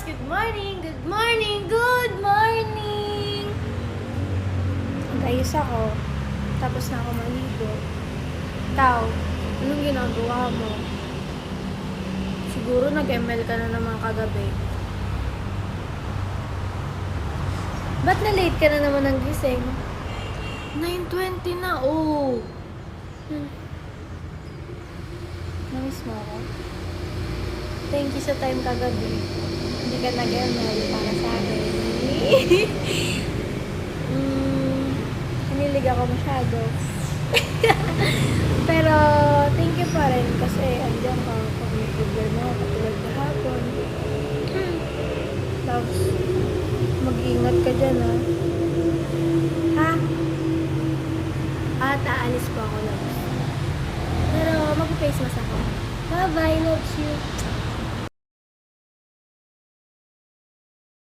Good morning! Good morning! Good morning! Nag-ayos ako. Tapos na ako maligo. Ikaw, anong ginagawa mo? Siguro nag-ML ka na naman kagabi. Ba't na-late ka na naman ng gising? 9:20 na, oh! Namiss mo ako? Thank you sa time kagabi. Hindi ka nag-ML para sa akin. Hinilig ako masyado. Pero, thank you pa rin kasi andiyan ka pag may problema ako katulad kahapon. Tapos, mag-iingat ka dyan, ha? Ha? At aalis pa ako lang. Pero, mag-face mask ako. Bye-bye, loves you.